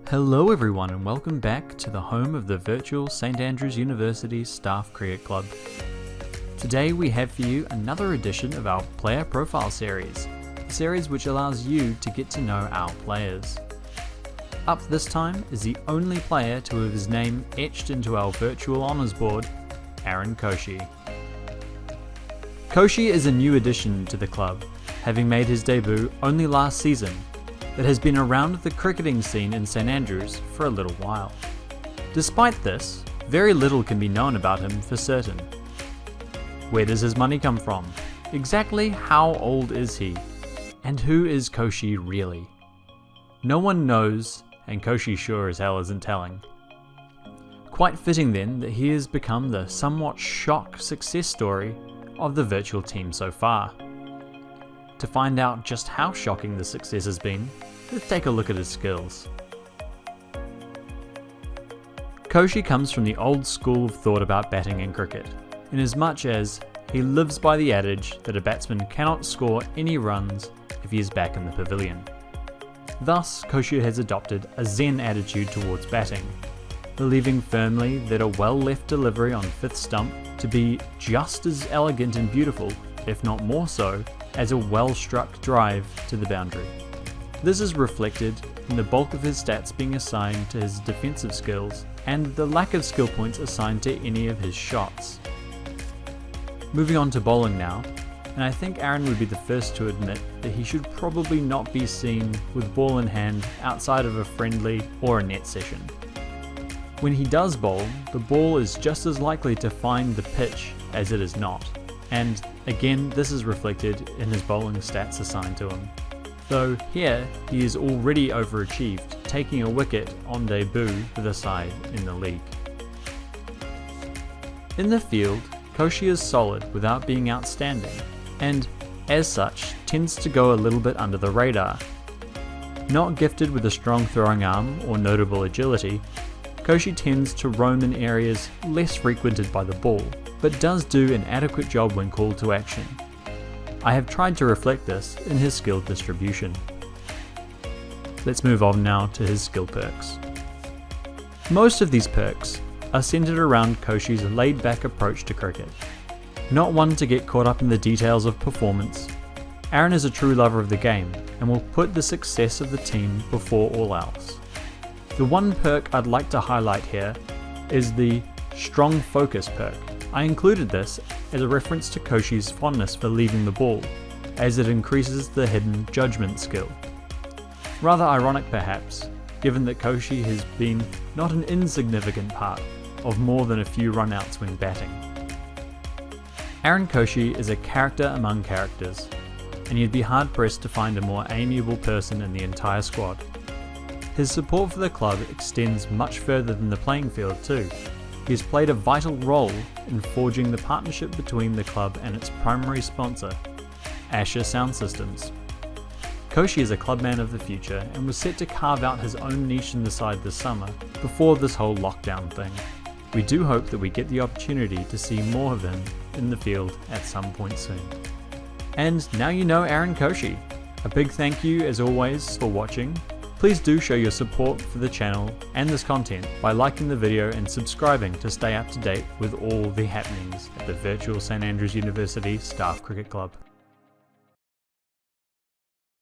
Hello everyone and welcome back to the home of the virtual St Andrews University Staff Cricket Club. Today we have for you another edition of our Player Profile series, a series which allows you to get to know our players. Up this time is the only player to have his name etched into our virtual honours board, Aaron Koshy. Koshy is a new addition to the club, having made his debut only last season, but has been around the cricketing scene in St Andrews for a little while. Despite this, very little can be known about him for certain. Where does his money come from? Exactly how old is he? And who is Koshy really? No one knows, and Koshy sure as hell isn't telling. Quite fitting then that he has become the somewhat shock success story of the virtual team so far. To find out just how shocking the success has been, let's take a look at his skills. Koshy comes from the old school of thought about batting in cricket, inasmuch as he lives by the adage that a batsman cannot score any runs if he is back in the pavilion. Thus, Koshy has adopted a zen attitude towards batting, believing firmly that a well-left delivery on fifth stump to be just as elegant and beautiful, if not more so, as a well-struck drive to the boundary. This is reflected in the bulk of his stats being assigned to his defensive skills and the lack of skill points assigned to any of his shots. Moving on to bowling now, and I think Aaron would be the first to admit that he should probably not be seen with ball in hand outside of a friendly or a net session. When he does bowl, the ball is just as likely to find the pitch as it is not. And again, this is reflected in his bowling stats assigned to him. Though here, he is already overachieved, taking a wicket on debut for the side in the league. In the field, Koshy is solid without being outstanding, and as such, tends to go a little bit under the radar. Not gifted with a strong throwing arm or notable agility, Koshy tends to roam in areas less frequented by the ball, but does do an adequate job when called to action. I have tried to reflect this in his skill distribution. Let's move on now to his skill perks. Most of these perks are centered around Koshy's laid-back approach to cricket. Not one to get caught up in the details of performance, Aaron is a true lover of the game and will put the success of the team before all else. The one perk I'd like to highlight here is the strong focus perk. I included this as a reference to Koshy's fondness for leaving the ball, as it increases the hidden judgment skill. Rather ironic perhaps, given that Koshy has been not an insignificant part of more than a few run-outs when batting. Aaron Koshy is a character among characters, and you'd be hard-pressed to find a more amiable person in the entire squad. His support for the club extends much further than the playing field too. He has played a vital role in forging the partnership between the club and its primary sponsor, Asher Sound Systems. Koshy is a clubman of the future and was set to carve out his own niche in the side this summer before this whole lockdown thing. We do hope that we get the opportunity to see more of him in the field at some point soon. And now you know Aaron Koshy. A big thank you as always for watching. Please do show your support for the channel and this content by liking the video and subscribing to stay up to date with all the happenings at the virtual St Andrews University Staff Cricket Club.